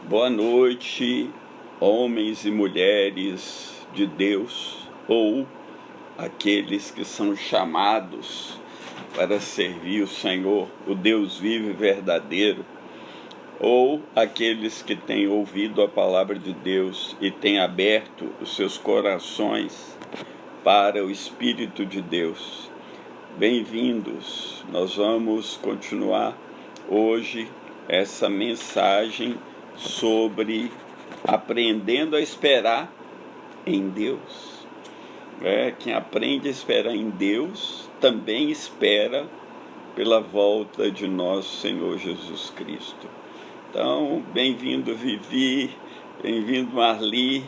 Boa noite, homens e mulheres de Deus, ou aqueles que são chamados para servir o Senhor, o Deus vivo e verdadeiro, ou aqueles que têm ouvido a palavra de Deus e têm aberto os seus corações para o Espírito de Deus. Bem-vindos. Nós vamos continuar hoje essa mensagem sobre aprendendo a esperar em Deus. Quem aprende a esperar em Deus também espera pela volta de nosso Senhor Jesus Cristo. Então, bem-vindo Vivi, bem-vindo Marli.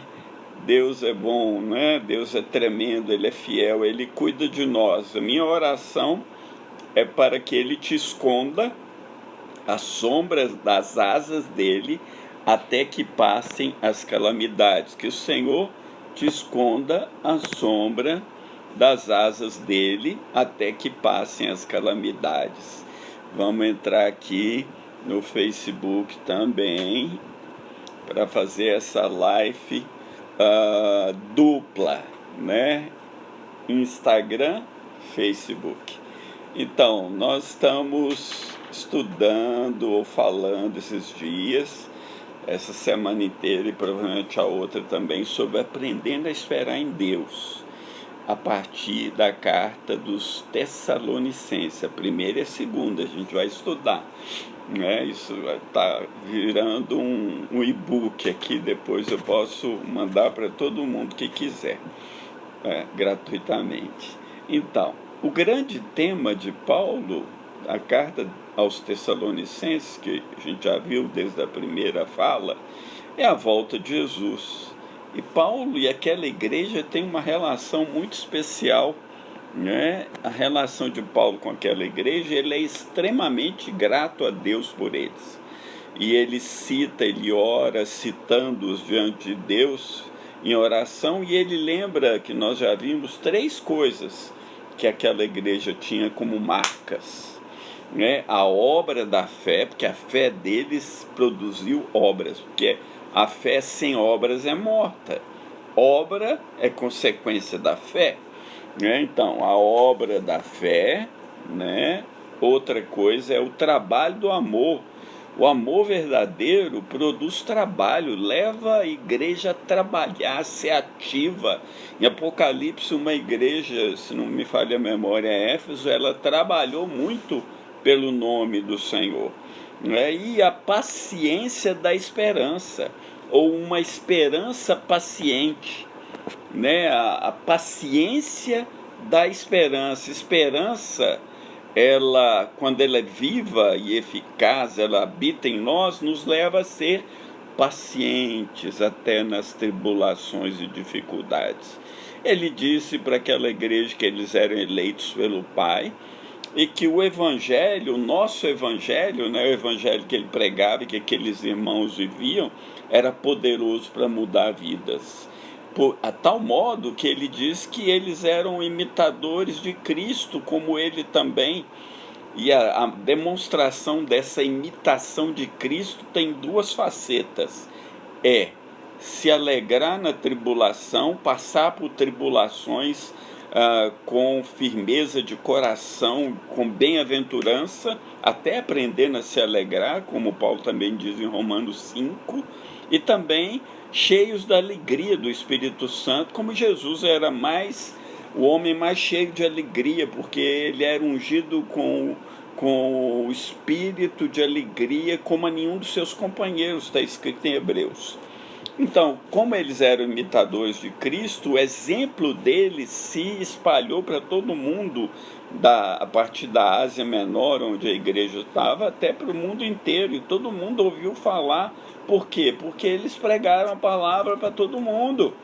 Deus é bom, né? Deus é tremendo, Ele é fiel, Ele cuida de nós. A minha oração é para que Ele te esconda às sombras das asas dele até que passem as calamidades. Que o Senhor te esconda à sombra das asas dele até que passem as calamidades. Vamos entrar aqui no Facebook também para fazer essa live dupla, né? Instagram, Facebook. Então, nós estamos estudando ou falando esses dias, essa semana inteira e provavelmente a outra também, sobre aprendendo a esperar em Deus, a partir da carta dos Tessalonicenses, a primeira e a segunda, a gente vai estudar, né? Isso está virando um e-book aqui, depois eu posso mandar para todo mundo que quiser, gratuitamente. Então, o grande tema de Paulo, a carta aos Tessalonicenses, que a gente já viu desde a primeira fala, é a volta de Jesus. E Paulo e aquela igreja têm uma relação muito especial, né? A relação de Paulo com aquela igreja, ele é extremamente grato a Deus por eles. E ele ora citando-os diante de Deus em oração, e ele lembra que nós já vimos 3 coisas que aquela igreja tinha como marcas, né? A obra da fé, porque a fé deles produziu obras, porque a fé sem obras é morta. Obra é consequência da fé, né? Então, a obra da fé, né? Outra coisa é o trabalho do amor. O amor verdadeiro produz trabalho, leva a igreja a trabalhar, a ser ativa. Em Apocalipse, uma igreja, se não me falha a memória, Éfeso, ela trabalhou muito pelo nome do Senhor, né? E a paciência da esperança, ou uma esperança paciente, né? A paciência da esperança. Esperança, ela, quando ela é viva e eficaz, ela habita em nós, nos leva a ser pacientes até nas tribulações e dificuldades. Ele disse para aquela igreja que eles eram eleitos pelo Pai e que o evangelho, o nosso evangelho, né, o evangelho que ele pregava e que aqueles irmãos viviam, era poderoso para mudar vidas. A tal modo que ele diz que eles eram imitadores de Cristo, como ele também. E a demonstração dessa imitação de Cristo tem 2 facetas. Se alegrar na tribulação, passar por tribulações com firmeza de coração, com bem-aventurança, até aprendendo a se alegrar, como Paulo também diz em Romanos 5, e também cheios da alegria do Espírito Santo, como Jesus era o homem mais cheio de alegria, porque ele era ungido com o espírito de alegria, como a nenhum dos seus companheiros, está escrito em Hebreus. Então, como eles eram imitadores de Cristo, o exemplo deles se espalhou para todo mundo, a partir da Ásia Menor, onde a igreja estava, até para o mundo inteiro, e todo mundo ouviu falar. Por quê? Porque eles pregaram a palavra para todo mundo,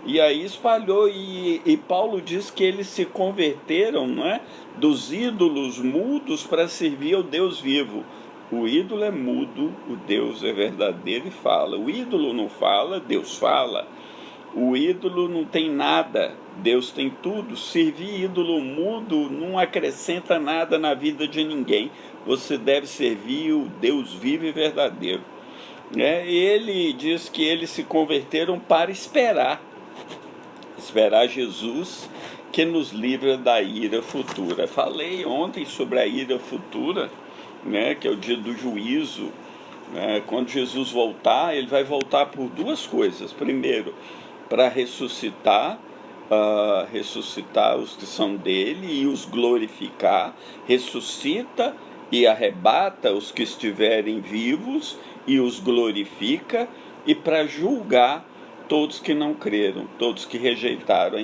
e aí espalhou, e Paulo diz que eles se converteram, não é, dos ídolos mudos para servir ao Deus vivo. O ídolo é mudo, o Deus é verdadeiro e fala. O ídolo não fala, Deus fala. O ídolo não tem nada, Deus tem tudo. Servir ídolo mudo não acrescenta nada na vida de ninguém. Você deve servir o Deus vivo e verdadeiro. né? E ele diz que eles se converteram para esperar Jesus, que nos livra da ira futura. Falei ontem sobre a ira futura, né, que é o dia do juízo, né? Quando Jesus voltar, ele vai voltar por duas coisas. Primeiro, para ressuscitar os que são dele e os glorificar. Ressuscita e arrebata os que estiverem vivos e os glorifica, e para julgar todos que não creram, todos que rejeitaram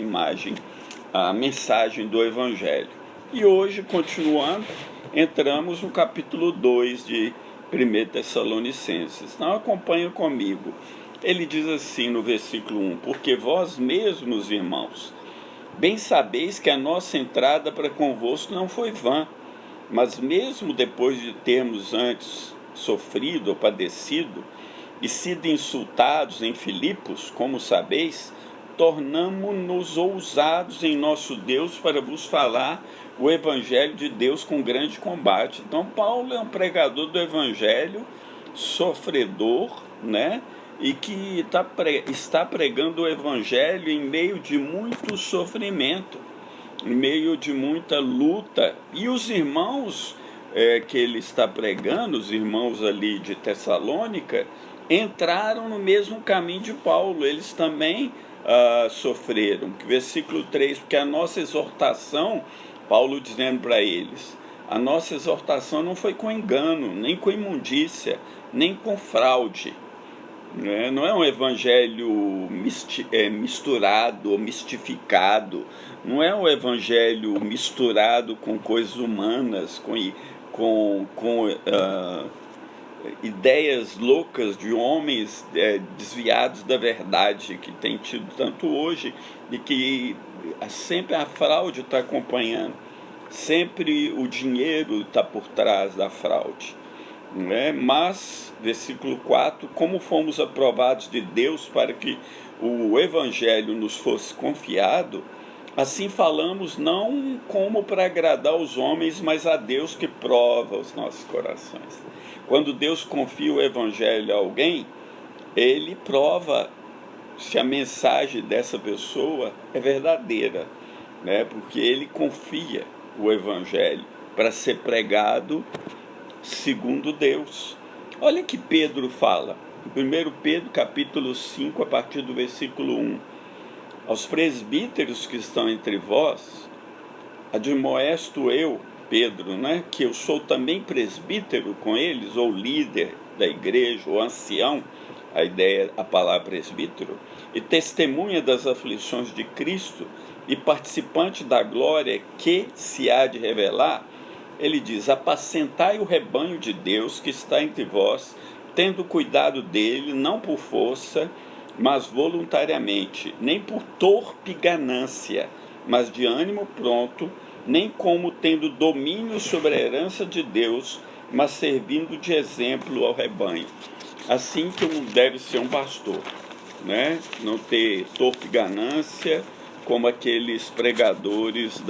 a mensagem do Evangelho. E hoje, continuando, entramos no capítulo 2 de 1 Tessalonicenses. Então acompanha comigo. Ele diz assim no versículo 1: porque vós mesmos, irmãos, bem sabeis que a nossa entrada para convosco não foi vã, mas mesmo depois de termos antes sofrido ou padecido e sido insultados em Filipos, como sabeis, tornamo-nos ousados em nosso Deus para vos falar o Evangelho de Deus com grande combate. Então Paulo é um pregador do Evangelho, sofredor, né? E que está pregando o Evangelho em meio de muito sofrimento, em meio de muita luta. E os irmãos que ele está pregando, os irmãos ali de Tessalônica, entraram no mesmo caminho de Paulo. Eles também sofreram. Versículo 3: porque a nossa exortação, Paulo dizendo para eles, a nossa exortação não foi com engano, nem com imundícia, nem com fraude. Não é um evangelho misturado ou mistificado, não é um evangelho misturado com coisas humanas, com ideias loucas de homens desviados da verdade, que tem tido tanto hoje, e que sempre a fraude está acompanhando, sempre o dinheiro está por trás da fraude. Mas, versículo 4, como fomos aprovados de Deus para que o Evangelho nos fosse confiado, assim falamos não como para agradar os homens, mas a Deus que prova os nossos corações. Quando Deus confia o Evangelho a alguém, ele prova se a mensagem dessa pessoa é verdadeira, né? Porque ele confia o Evangelho para ser pregado segundo Deus. Olha que Pedro fala, 1 Pedro capítulo 5, a partir do versículo 1. Aos presbíteros que estão entre vós, admoesto eu, Pedro, que eu sou também presbítero com eles, ou líder da igreja, ou ancião, a palavra presbítero, e testemunha das aflições de Cristo, e participante da glória que se há de revelar. Ele diz: apacentai o rebanho de Deus que está entre vós, tendo cuidado dele, não por força, mas voluntariamente, nem por torpe ganância, mas de ânimo pronto, nem como tendo domínio sobre a herança de Deus, mas servindo de exemplo ao rebanho. Assim que deve ser um pastor, não ter torpe ganância, como aqueles pregadores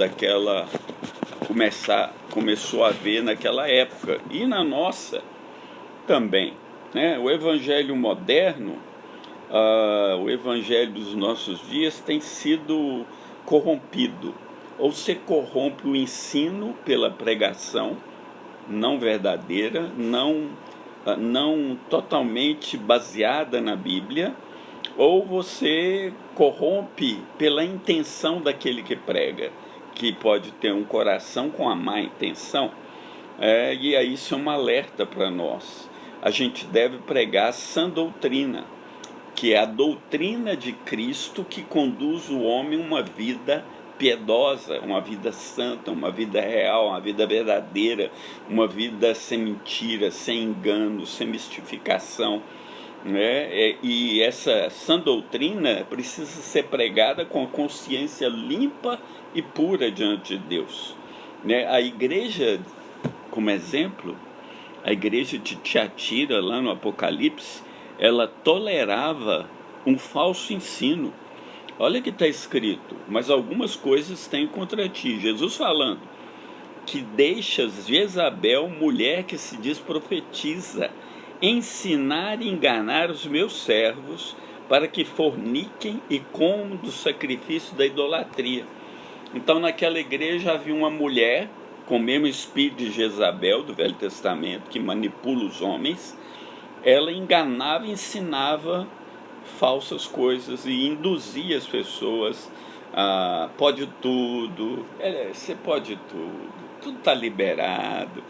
começou a ver naquela época, e na nossa também. O evangelho moderno, o evangelho dos nossos dias tem sido corrompido, ou se corrompe o ensino pela pregação não verdadeira, não totalmente baseada na Bíblia, ou você corrompe pela intenção daquele que prega, que pode ter um coração com a má intenção. E aí isso é um alerta para nós. A gente deve pregar a sã doutrina, que é a doutrina de Cristo que conduz o homem a uma vida piedosa, uma vida santa, uma vida real, uma vida verdadeira, uma vida sem mentira, sem engano, sem mistificação. E essa sã doutrina precisa ser pregada com a consciência limpa e pura diante de Deus. A igreja, como exemplo, a igreja de Tiatira, lá no Apocalipse, ela tolerava um falso ensino. Olha que está escrito: mas algumas coisas têm contra ti. Jesus falando que deixas Jezabel, mulher que se diz profetiza, ensinar e enganar os meus servos para que forniquem e comam do sacrifício da idolatria. Então, naquela igreja havia uma mulher com o mesmo espírito de Jezabel, do Velho Testamento, que manipula os homens. Ela enganava e ensinava falsas coisas e induzia as pessoas a pode tudo, você pode tudo está liberado.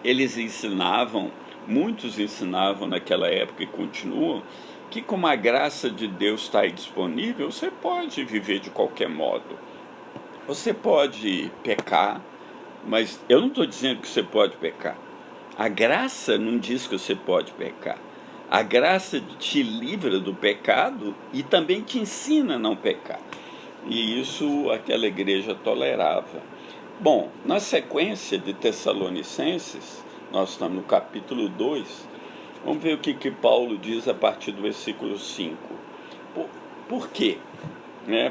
Eles ensinavam, muitos ensinavam naquela época e continuam, que como a graça de Deus está aí disponível, você pode viver de qualquer modo. Você pode pecar, mas eu não estou dizendo que você pode pecar. A graça não diz que você pode pecar. A graça te livra do pecado e também te ensina a não pecar. E isso aquela igreja tolerava. Bom, na sequência de Tessalonicenses, nós estamos no capítulo 2, vamos ver o que Paulo diz a partir do versículo 5. Por quê?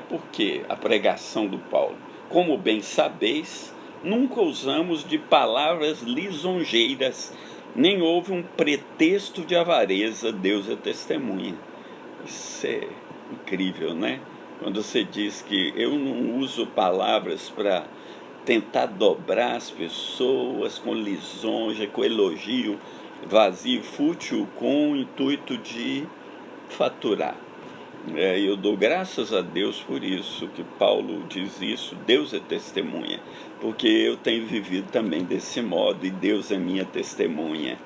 Por que a pregação do Paulo? Como bem sabeis, nunca usamos de palavras lisonjeiras, nem houve um pretexto de avareza, Deus é testemunha. Isso é incrível, né? Quando você diz que eu não uso palavras para tentar dobrar as pessoas com lisonja, com elogio vazio, fútil, com o intuito de faturar. Eu dou graças a Deus por isso, que Paulo diz isso, Deus é testemunha, porque eu tenho vivido também desse modo e Deus é minha testemunha.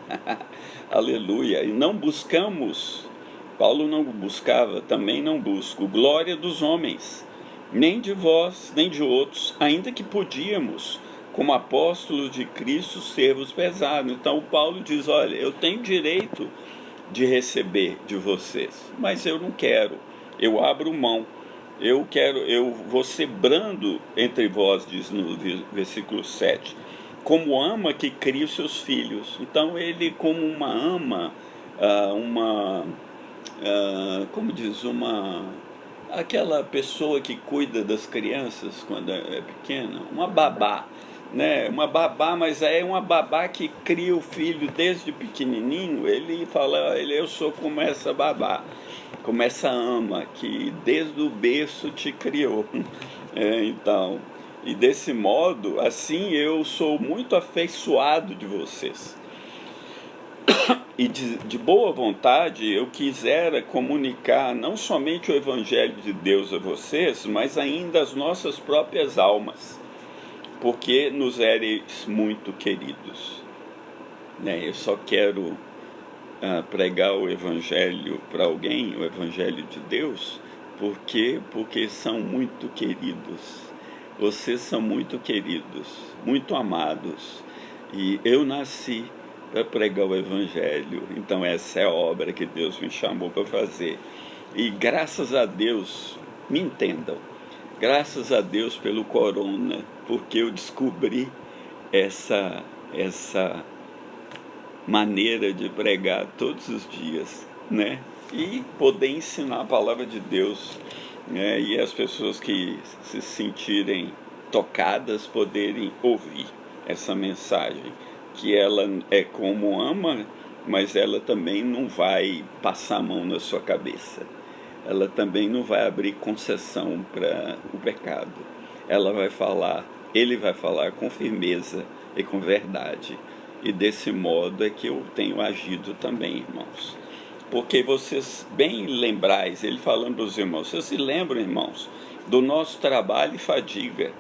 Aleluia. E não buscamos, Paulo não buscava, também não busco, glória dos homens, nem de vós, nem de outros, ainda que podíamos, como apóstolos de Cristo, ser-vos pesados. Então o Paulo diz, olha, eu tenho direito de receber de vocês, mas eu não quero, eu abro mão, eu vou ser brando entre vós, diz no versículo 7, como ama que cria os seus filhos. Então ele, como uma ama, aquela pessoa que cuida das crianças quando é pequena, uma babá, né? Uma babá, mas é uma babá que cria o filho desde pequenininho. Ele fala, eu sou como essa babá, como essa ama que desde o berço te criou. Então, e desse modo, assim eu sou muito afeiçoado de vocês. E de boa vontade eu quisera comunicar não somente o Evangelho de Deus a vocês, mas ainda as nossas próprias almas, porque nos éreis muito queridos. Eu só quero pregar o Evangelho para alguém, o Evangelho de Deus, porque são muito queridos. Vocês são muito queridos, muito amados, e eu nasci para pregar o Evangelho. Então essa é a obra que Deus me chamou para fazer. E graças a Deus, me entendam, graças a Deus pelo corona, porque eu descobri essa maneira de pregar todos os dias, né? E poder ensinar a palavra de Deus, né? E as pessoas que se sentirem tocadas poderem ouvir essa mensagem, que ela é como ama, mas ela também não vai passar a mão na sua cabeça. Ela também não vai abrir concessão para o pecado. Ele vai falar com firmeza e com verdade. E desse modo é que eu tenho agido também, irmãos. Porque vocês bem lembrais, ele falando para os irmãos, vocês se lembram, irmãos, do nosso trabalho e fadiga,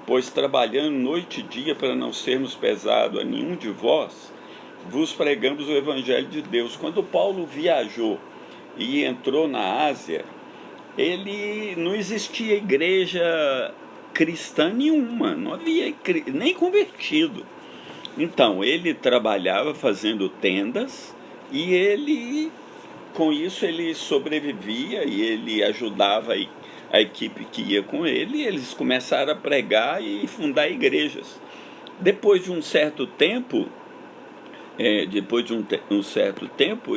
pois trabalhando noite e dia para não sermos pesados a nenhum de vós, vos pregamos o Evangelho de Deus. Quando Paulo viajou e entrou na Ásia, ele não existia igreja cristã nenhuma, não havia nem convertido. Então, ele trabalhava fazendo tendas e ele, com isso, ele sobrevivia e ele ajudava a equipe que ia com ele, e eles começaram a pregar e fundar igrejas. Depois de um certo tempo,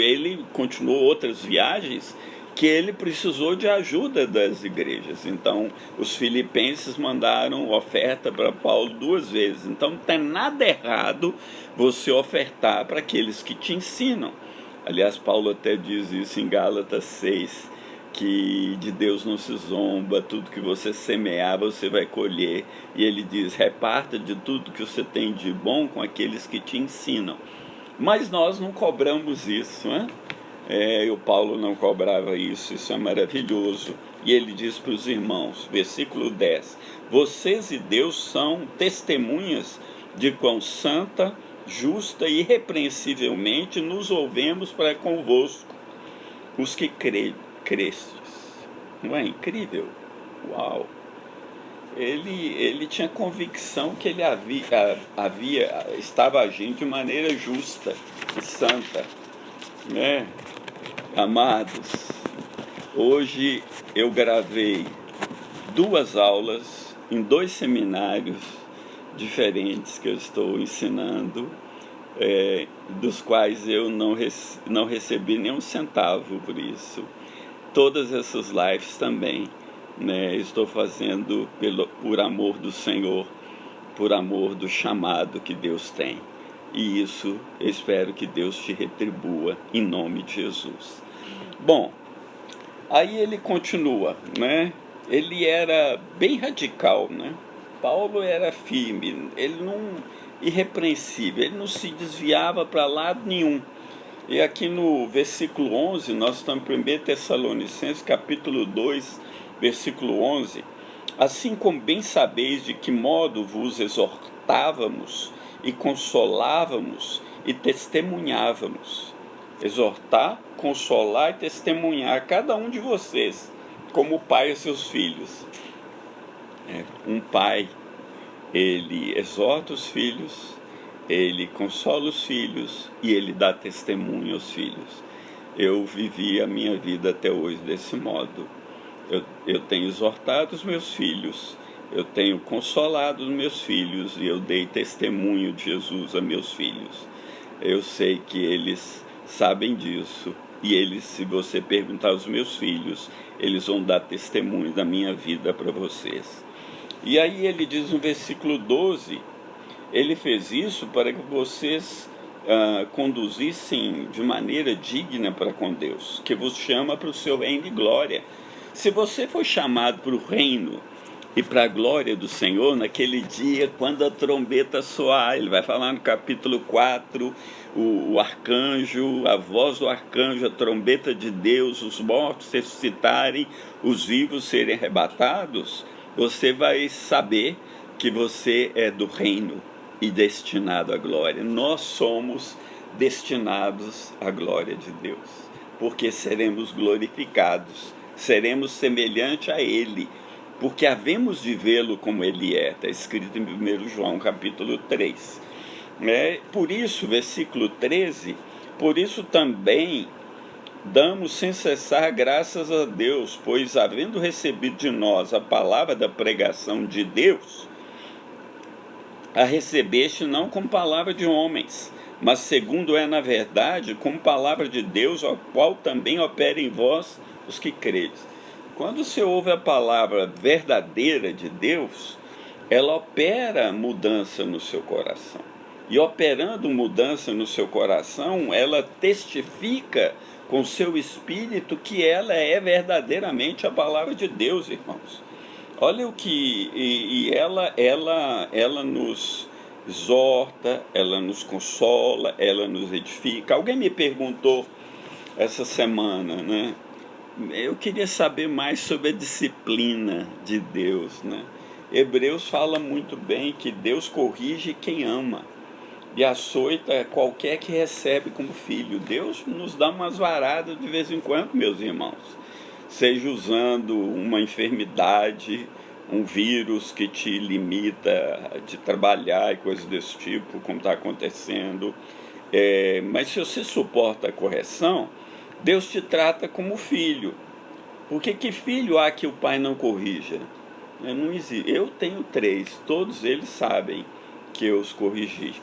ele continuou outras viagens que ele precisou de ajuda das igrejas. Então, os filipenses mandaram oferta para Paulo 2 vezes. Então, não tem nada errado você ofertar para aqueles que te ensinam. Aliás, Paulo até diz isso em Gálatas 6, que de Deus não se zomba, tudo que você semear você vai colher. E ele diz, reparta de tudo que você tem de bom com aqueles que te ensinam. Mas nós não cobramos isso, né? O Paulo não cobrava isso é maravilhoso. E ele diz para os irmãos, versículo 10, vocês e Deus são testemunhas de quão santa, justa e irrepreensivelmente nos ouvemos para convosco, os que crestes. Não é incrível? Uau! Ele tinha convicção que ele estava agindo de maneira justa e santa, né? Amados, hoje eu gravei 2 aulas em 2 seminários diferentes que eu estou ensinando, dos quais eu não recebi nenhum centavo por isso. Todas essas lives também, né, estou fazendo por amor do Senhor, por amor do chamado que Deus tem. E isso eu espero que Deus te retribua em nome de Jesus. Bom, aí ele continua, né? Ele era bem radical, né? Paulo era firme, ele não irrepreensível, ele não se desviava para lado nenhum. E aqui no versículo 11, nós estamos em 1 Tessalonicenses, capítulo 2, versículo 11. Assim como bem sabeis de que modo vos exortávamos e consolávamos e testemunhávamos. Exortar, consolar e testemunhar cada um de vocês, como o pai e seus filhos. Um pai, ele exorta os filhos, ele consola os filhos e ele dá testemunho aos filhos. Eu vivi a minha vida até hoje desse modo. Eu tenho exortado os meus filhos, eu tenho consolado os meus filhos e eu dei testemunho de Jesus a meus filhos. Eu sei que eles sabem disso e eles, se você perguntar aos meus filhos, eles vão dar testemunho da minha vida para vocês. E aí ele diz no versículo 12, ele fez isso para que vocês conduzissem de maneira digna para com Deus, que vos chama para o seu reino de glória. Se você foi chamado para o reino e para a glória do Senhor, naquele dia, quando a trombeta soar, ele vai falar no capítulo 4, o arcanjo, a voz do arcanjo, a trombeta de Deus, os mortos ressuscitarem, os vivos serem arrebatados, você vai saber que você é do reino e destinado à glória. Nós somos destinados à glória de Deus, porque seremos glorificados, seremos semelhante a Ele, porque havemos de vê-lo como Ele é. Está escrito em 1 João capítulo 3. Por isso, versículo 13, por isso também damos sem cessar graças a Deus, pois havendo recebido de nós a palavra da pregação de Deus, a recebeste não como palavra de homens, mas segundo é na verdade como palavra de Deus, a qual também opera em vós os que credes. Quando você ouve a palavra verdadeira de Deus, ela opera mudança no seu coração. E operando mudança no seu coração, ela testifica com seu espírito que ela é verdadeiramente a palavra de Deus, irmãos. Olha o que... ela nos exorta, ela nos consola, ela nos edifica. Alguém me perguntou essa semana, né? Eu queria saber mais sobre a disciplina de Deus, né? Hebreus fala muito bem que Deus corrige quem ama e açoita qualquer que recebe como filho. Deus nos dá umas varadas de vez em quando, meus irmãos. Seja usando uma enfermidade, um vírus que te limita de trabalhar e coisas desse tipo, como está acontecendo. Mas se você suporta a correção, Deus te trata como filho. Porque que filho há que o pai não corrija? Não existe. Eu tenho 3, todos eles sabem que eu os corrigi.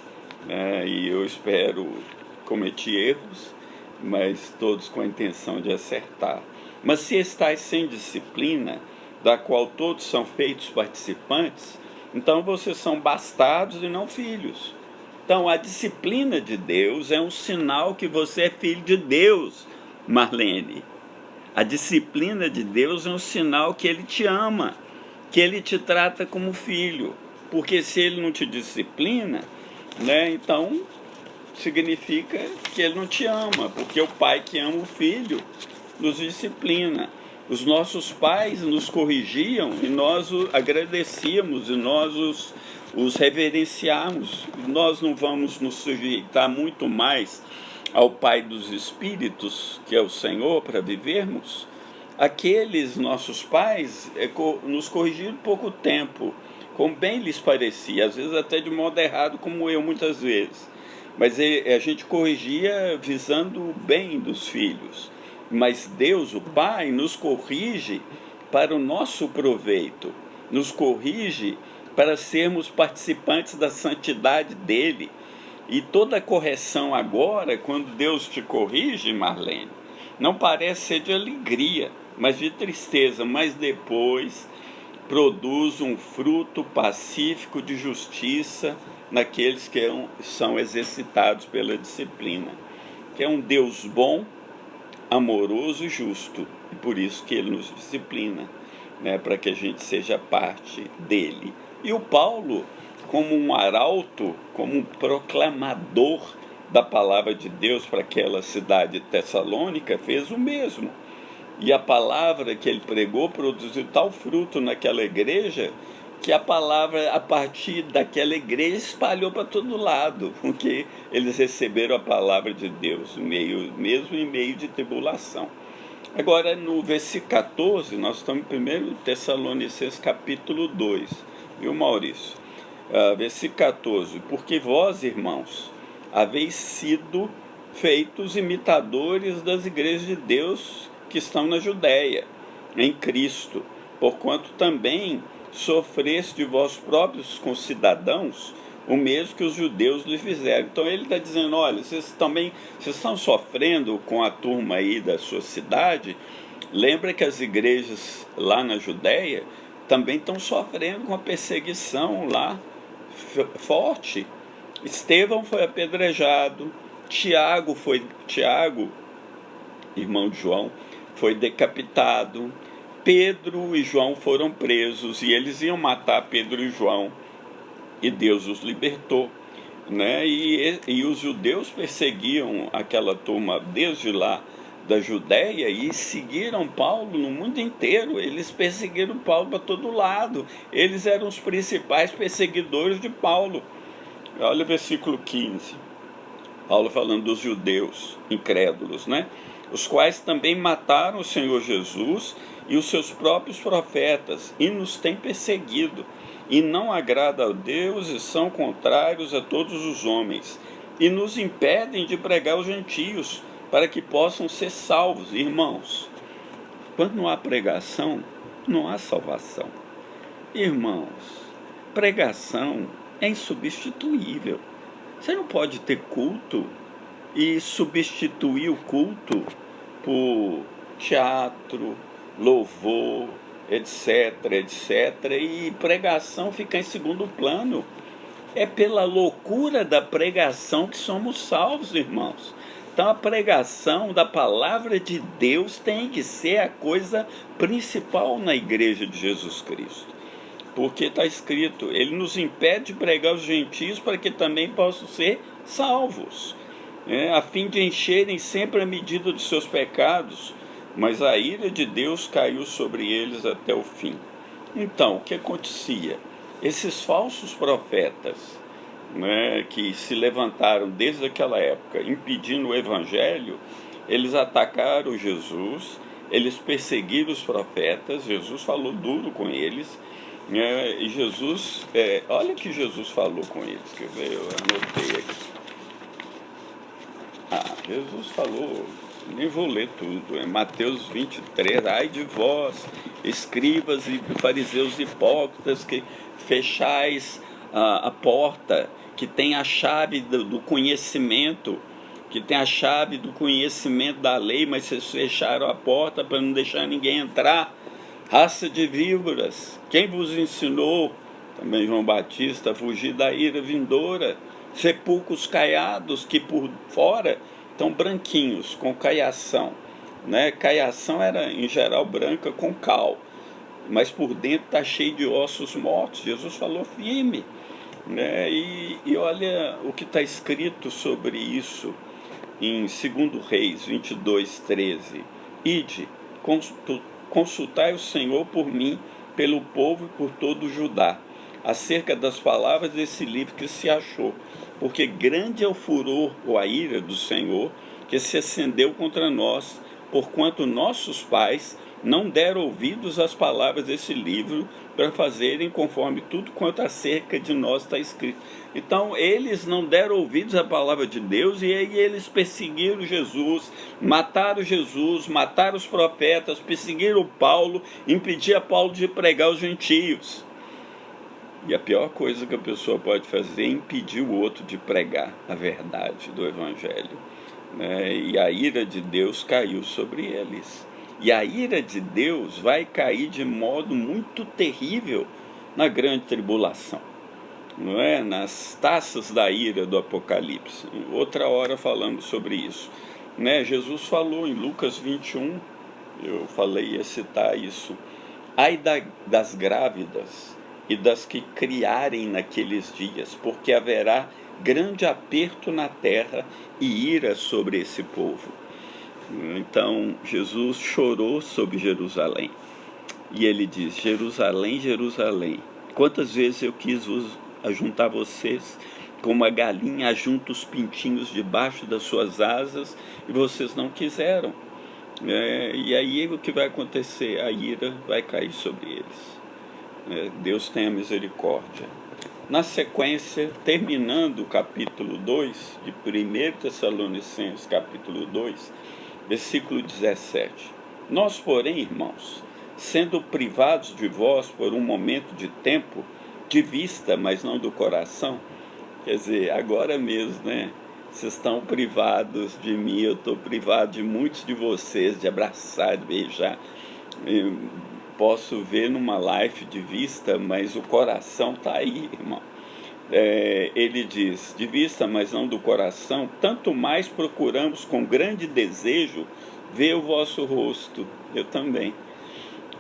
E eu espero cometi erros, mas todos com a intenção de acertar. Mas se estáis sem disciplina, da qual todos são feitos participantes, então vocês são bastardos e não filhos. Então a disciplina de Deus é um sinal que você é filho de Deus, Marlene. A disciplina de Deus é um sinal que Ele te ama, que Ele te trata como filho. Porque se Ele não te disciplina, né, então significa que Ele não te ama, porque o pai que ama o filho nos disciplina. Os nossos pais nos corrigiam e nós agradecíamos e nós os reverenciamos. Nós não vamos nos sujeitar muito mais ao Pai dos Espíritos, que é o Senhor, para vivermos? Aqueles nossos pais nos corrigiram pouco tempo, como bem lhes parecia, às vezes até de modo errado, como eu muitas vezes. Mas a gente corrigia visando o bem dos filhos. Mas Deus, o Pai, nos corrige para o nosso proveito, nos corrige para sermos participantes da santidade dele. E toda correção agora, quando Deus te corrige, Marlene, não parece ser de alegria, mas de tristeza, mas depois produz um fruto pacífico de justiça naqueles que são exercitados pela disciplina, que é um Deus bom, amoroso e justo, e por isso que Ele nos disciplina, né, para que a gente seja parte dele. E o Paulo, como um arauto, como um proclamador da palavra de Deus para aquela cidade tessalônica, fez o mesmo. E a palavra que ele pregou produziu tal fruto naquela igreja, que a palavra, a partir daquela igreja, espalhou para todo lado, porque eles receberam a palavra de Deus, mesmo em meio de tribulação. Agora, no versículo 14, nós estamos em 1 Tessalonicenses capítulo 2, viu, Maurício? Versículo 14: porque vós, irmãos, haveis sido feitos imitadores das igrejas de Deus que estão na Judéia, em Cristo, porquanto também sofreste de vós próprios concidadãos o mesmo que os judeus lhe fizeram. Então ele está dizendo, olha, vocês estão sofrendo com a turma aí da sua cidade. Lembra que as igrejas lá na Judéia também estão sofrendo com a perseguição lá forte. Estevão foi apedrejado, Tiago, irmão de João, foi decapitado, Pedro e João foram presos e eles iam matar Pedro e João e Deus os libertou, né? E os judeus perseguiam aquela turma desde lá da Judéia e seguiram Paulo no mundo inteiro. Eles perseguiram Paulo para todo lado, eles eram os principais perseguidores de Paulo. Olha o versículo 15, Paulo falando dos judeus incrédulos, né? Os quais também mataram o Senhor Jesus e os seus próprios profetas, e nos têm perseguido, e não agrada a Deus, e são contrários a todos os homens, e nos impedem de pregar aos gentios, para que possam ser salvos. Irmãos, quando não há pregação, não há salvação. Irmãos, pregação é insubstituível. Você não pode ter culto e substituir o culto por teatro, louvor, etc, e pregação ficar em segundo plano. É pela loucura da pregação que somos salvos, irmãos. Então a pregação da palavra de Deus tem que ser a coisa principal na igreja de Jesus Cristo. Porque está escrito, ele nos impede de pregar aos gentios para que também possam ser salvos, a fim de encherem sempre a medida dos seus pecados, mas a ira de Deus caiu sobre eles até o fim. Então, o que acontecia? Esses falsos profetas, que se levantaram desde aquela época, impedindo o evangelho, eles atacaram Jesus, eles perseguiram os profetas, Jesus falou duro com eles, e Jesus, olha o que Jesus falou com eles, que eu anotei aqui. Jesus falou, nem vou ler tudo, é Mateus 23, ai de vós, escribas e fariseus hipócritas, que fechais a porta, que tem a chave do conhecimento, que tem a chave do conhecimento da lei, mas vocês fecharam a porta para não deixar ninguém entrar. Raça de víboras, quem vos ensinou, também João Batista, a fugir da ira vindoura? Sepulcros caiados que por fora estão branquinhos, com caiação. Né? Caiação era, em geral, branca com cal, mas por dentro está cheio de ossos mortos. Jesus falou firme. Né? E olha o que está escrito sobre isso em 2 Reis 22:13. Ide, consultai o Senhor por mim, pelo povo e por todo o Judá, acerca das palavras desse livro que se achou, porque grande é o furor ou a ira do Senhor que se acendeu contra nós, porquanto nossos pais não deram ouvidos às palavras desse livro para fazerem conforme tudo quanto acerca de nós está escrito. Então, eles não deram ouvidos à palavra de Deus, e aí eles perseguiram Jesus, mataram os profetas, perseguiram Paulo, impediram Paulo de pregar aos gentios. E a pior coisa que a pessoa pode fazer é impedir o outro de pregar a verdade do Evangelho. Né? E a ira de Deus caiu sobre eles. E a ira de Deus vai cair de modo muito terrível na grande tribulação, não é? Nas taças da ira do Apocalipse. Outra hora falamos sobre isso. Né? Jesus falou em Lucas 21, eu ia citar isso. Ai das grávidas e das que criarem naqueles dias, porque haverá grande aperto na terra e ira sobre esse povo. Então, Jesus chorou sobre Jerusalém. E ele diz: Jerusalém, Jerusalém, quantas vezes eu quis ajuntar vocês como a galinha ajunta os pintinhos debaixo das suas asas, e vocês não quiseram. E aí o que vai acontecer? A ira vai cair sobre eles. Deus tenha misericórdia. Na sequência, terminando o capítulo 2 de 1 Tessalonicenses, capítulo 2, versículo 17. Nós, porém, irmãos, sendo privados de vós por um momento de tempo, de vista, mas não do coração, quer dizer, agora mesmo, né? Vocês estão privados de mim, eu estou privado de muitos de vocês, de abraçar, de beijar. Eu posso ver numa live de vista, mas o coração está aí, irmão. Ele diz, de vista, mas não do coração, tanto mais procuramos com grande desejo ver o vosso rosto. Eu também.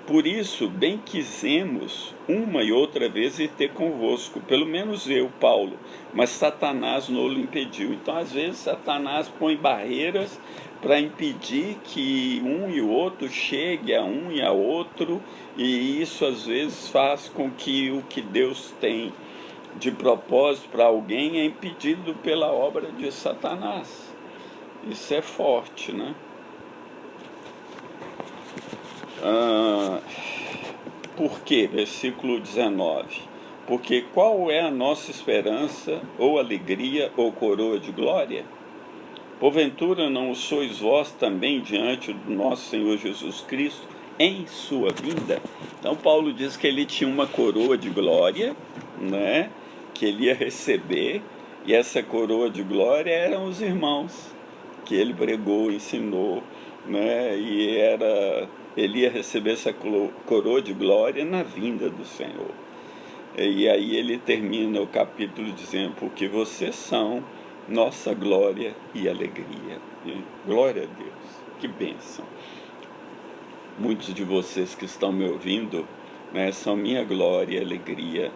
Por isso, bem quisemos uma e outra vez ir ter convosco, pelo menos eu, Paulo, mas Satanás não o impediu. Então, às vezes, Satanás põe barreiras para impedir que um e o outro chegue a um e a outro, e isso às vezes faz com que o que Deus tem de propósito para alguém é impedido pela obra de Satanás. Isso é forte, né? Por quê? Versículo 19. Porque qual é a nossa esperança, ou alegria, ou coroa de glória? Porventura não o sois vós também diante do nosso Senhor Jesus Cristo em sua vinda? Então Paulo diz que ele tinha uma coroa de glória, né, que ele ia receber, e essa coroa de glória eram os irmãos que ele pregou, ensinou, né, e ele ia receber essa coroa de glória na vinda do Senhor. E aí ele termina o capítulo dizendo: porque vocês são nossa glória e alegria. E glória a Deus, que bênção. Muitos de vocês que estão me ouvindo, né, são minha glória e alegria.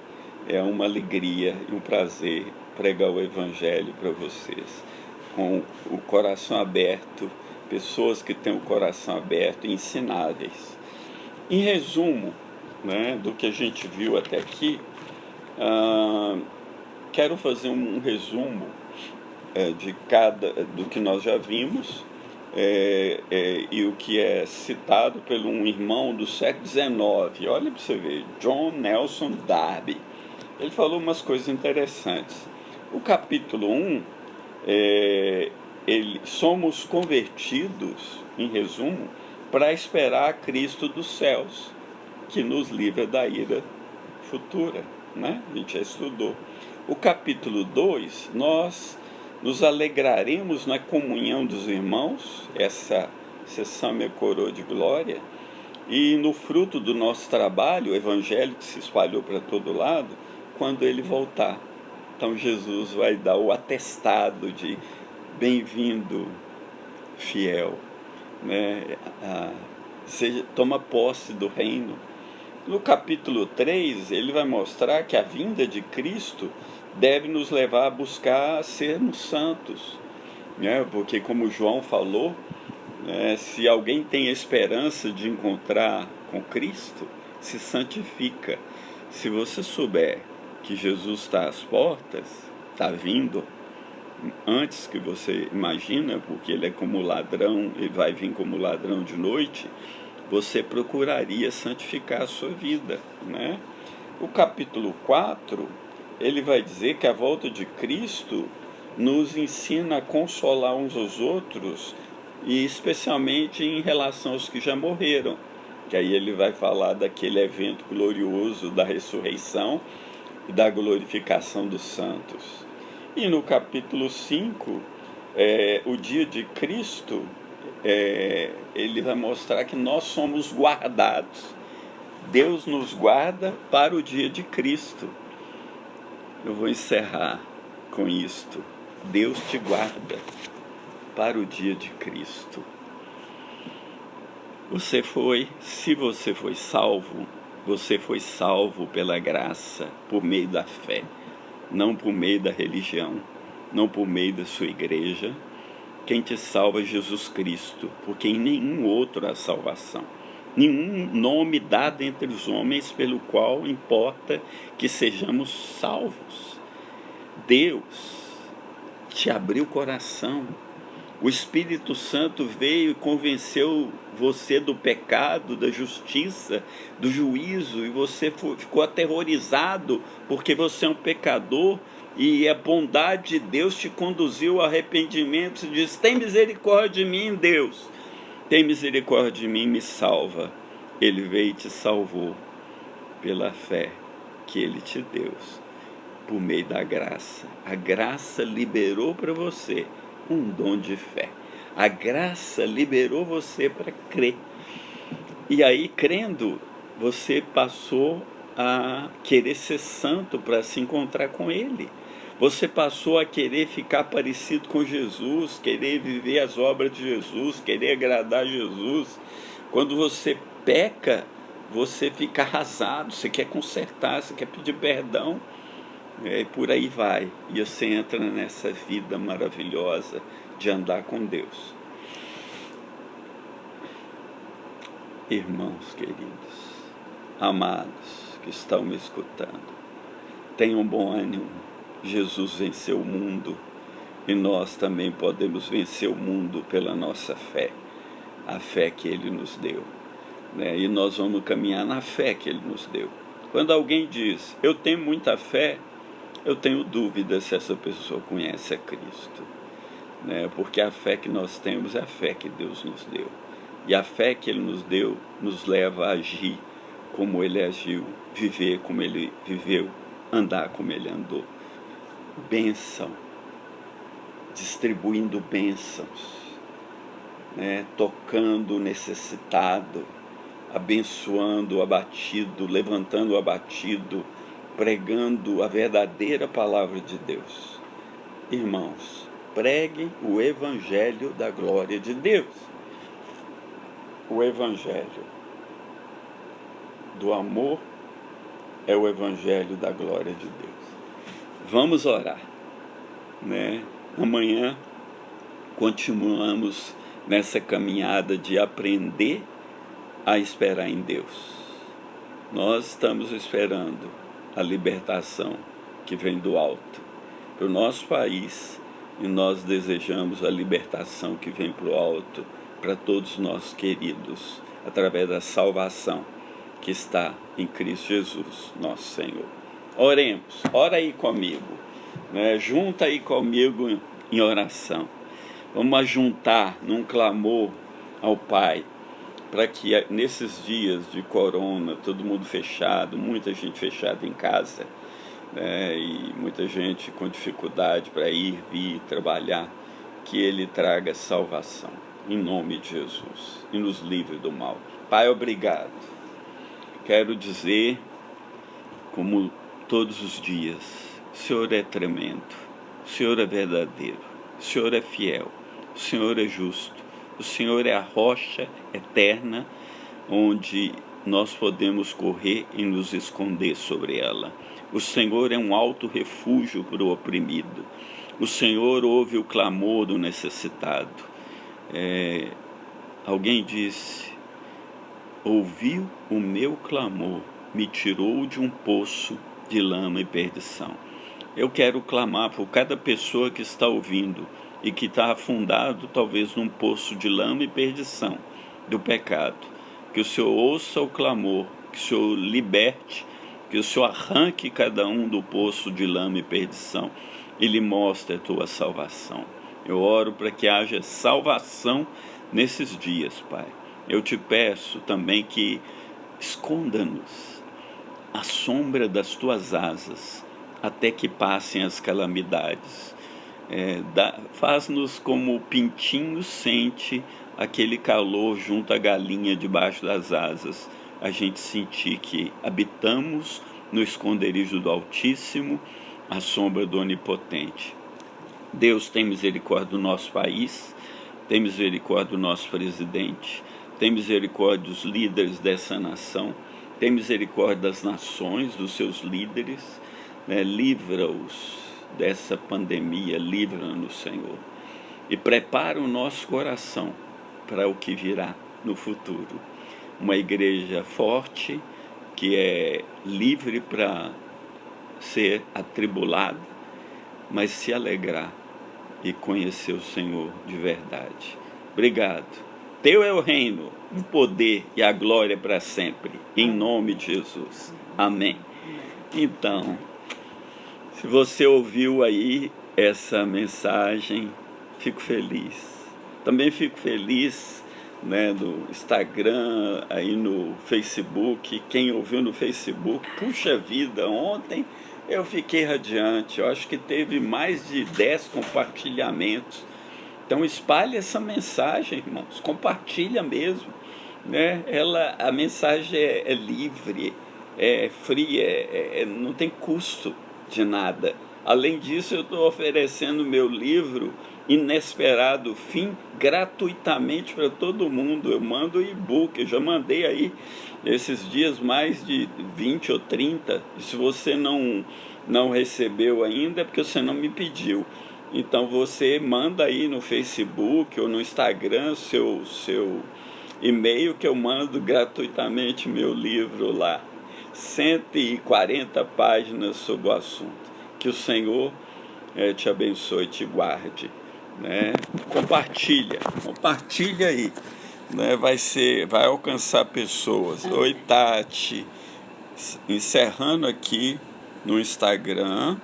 É uma alegria e um prazer pregar o Evangelho para vocês, com o coração aberto, pessoas que têm o coração aberto, ensináveis. Em resumo, né, do que a gente viu até aqui, quero fazer um resumo do que nós já vimos, e o que é citado por um irmão do século XIX. Olha para você ver, John Nelson Darby. Ele falou umas coisas interessantes. O capítulo 1, somos convertidos, em resumo, para esperar a Cristo dos céus, que nos livra da ira futura, né? A gente já estudou. O capítulo 2, nós nos alegraremos na comunhão dos irmãos, essa sessão me coroa de glória, e no fruto do nosso trabalho, o evangelho que se espalhou para todo lado, quando ele voltar. Então Jesus vai dar o atestado de bem-vindo, fiel, né? Toma posse do reino. No capítulo 3, ele vai mostrar que a vinda de Cristo deve nos levar a buscar sermos santos, né? Porque, como João falou, né, se alguém tem esperança de encontrar com Cristo, se santifica. Se você souber que Jesus está às portas, está vindo antes que você imagina, porque ele é como ladrão, ele vai vir como ladrão de noite, você procuraria santificar a sua vida, né? O capítulo 4, ele vai dizer que a volta de Cristo nos ensina a consolar uns aos outros, e especialmente em relação aos que já morreram, que aí ele vai falar daquele evento glorioso da ressurreição e da glorificação dos santos. E no capítulo 5, o dia de Cristo, ele vai mostrar que nós somos guardados. Deus nos guarda para o dia de Cristo. Eu vou encerrar com isto. Deus te guarda para o dia de Cristo. Se você foi salvo pela graça, por meio da fé, não por meio da religião, não por meio da sua igreja. Quem te salva é Jesus Cristo, porque em nenhum outro há salvação. Nenhum nome dado entre os homens pelo qual importa que sejamos salvos. Deus te abriu o coração. O Espírito Santo veio e convenceu você do pecado, da justiça, do juízo, e você ficou aterrorizado porque você é um pecador, e a bondade de Deus te conduziu ao arrependimento. Você diz: tem misericórdia de mim, Deus, tem misericórdia de mim, me salva. Ele veio e te salvou pela fé que Ele te deu, por meio da graça. A graça liberou para você um dom de fé. A graça liberou você para crer. E aí, crendo, você passou a querer ser santo para se encontrar com Ele. Você passou a querer ficar parecido com Jesus, querer viver as obras de Jesus, querer agradar Jesus. Quando você peca, você fica arrasado, você quer consertar, você quer pedir perdão. E por aí vai, e você entra nessa vida maravilhosa de andar com Deus. Irmãos queridos, amados que estão me escutando, tenham bom ânimo. Jesus venceu o mundo, e nós também podemos vencer o mundo pela nossa fé, a fé que Ele nos deu, né? E nós vamos caminhar na fé que Ele nos deu. Quando alguém diz: eu tenho muita fé, eu tenho dúvida se essa pessoa conhece a Cristo, né? Porque a fé que nós temos é a fé que Deus nos deu. E a fé que Ele nos deu nos leva a agir como Ele agiu, viver como Ele viveu, andar como Ele andou. Bênção, distribuindo bênçãos, né? Tocando o necessitado, abençoando o abatido, levantando o abatido, pregando a verdadeira palavra de Deus. Irmãos, pregue o evangelho da glória de Deus. O evangelho do amor é o evangelho da glória de Deus. Vamos orar, né? Amanhã continuamos nessa caminhada de aprender a esperar em Deus. Nós estamos esperando a libertação que vem do alto para o nosso país, e nós desejamos a libertação que vem para o alto para todos nós queridos, através da salvação que está em Cristo Jesus, nosso Senhor. Oremos, ora aí comigo, né? Junta aí comigo em oração. Vamos ajuntar num clamor ao Pai, para que nesses dias de corona, todo mundo fechado, muita gente fechada em casa, e muita gente com dificuldade para ir, vir, trabalhar, que Ele traga salvação, em nome de Jesus, e nos livre do mal. Pai, obrigado. Quero dizer, como todos os dias, o Senhor é tremendo, o Senhor é verdadeiro, o Senhor é fiel, o Senhor é justo, o Senhor é a rocha eterna, onde nós podemos correr e nos esconder sobre ela. O Senhor é um alto refúgio para o oprimido. O Senhor ouve o clamor do necessitado. Alguém disse: ouviu o meu clamor, me tirou de um poço de lama e perdição. Eu quero clamar por cada pessoa que está ouvindo e que está afundado talvez num poço de lama e perdição do pecado. Que o Senhor ouça o clamor, que o Senhor liberte, que o Senhor arranque cada um do poço de lama e perdição e lhe mostre a tua salvação. Eu oro para que haja salvação nesses dias, Pai. Eu te peço também que esconda-nos à sombra das tuas asas até que passem as calamidades. Faz-nos como o pintinho sente aquele calor junto à galinha debaixo das asas, a gente sentir que habitamos no esconderijo do Altíssimo, à sombra do Onipotente. Deus, tem misericórdia do nosso país, tem misericórdia do nosso presidente, tem misericórdia dos líderes dessa nação, tem misericórdia das nações, dos seus líderes, livra-os dessa pandemia, livra-nos, Senhor, e prepara o nosso coração para o que virá no futuro. Uma igreja forte, que é livre para ser atribulada, mas se alegrar e conhecer o Senhor de verdade. Obrigado. Teu é o reino, o poder e a glória para sempre, em nome de Jesus. Amém. Então, se você ouviu aí essa mensagem, fico feliz. Também fico feliz, no Instagram, aí no Facebook. Quem ouviu no Facebook, puxa vida, ontem eu fiquei radiante. Eu acho que teve mais de 10 compartilhamentos. Então espalhe essa mensagem, irmãos, compartilha mesmo, a mensagem é livre, é fria, não tem custo de nada. Além disso, eu estou oferecendo meu livro Inesperado Fim gratuitamente para todo mundo. Eu mando e-book, eu já mandei aí esses dias mais de 20 ou 30. E se você não recebeu ainda, é porque você não me pediu. Então você manda aí no Facebook ou no Instagram seu e-mail, que eu mando gratuitamente meu livro lá. 140 páginas sobre o assunto. Que o Senhor te abençoe e te guarde. Compartilha aí. Vai alcançar pessoas. Oi, Tati. Encerrando aqui no Instagram.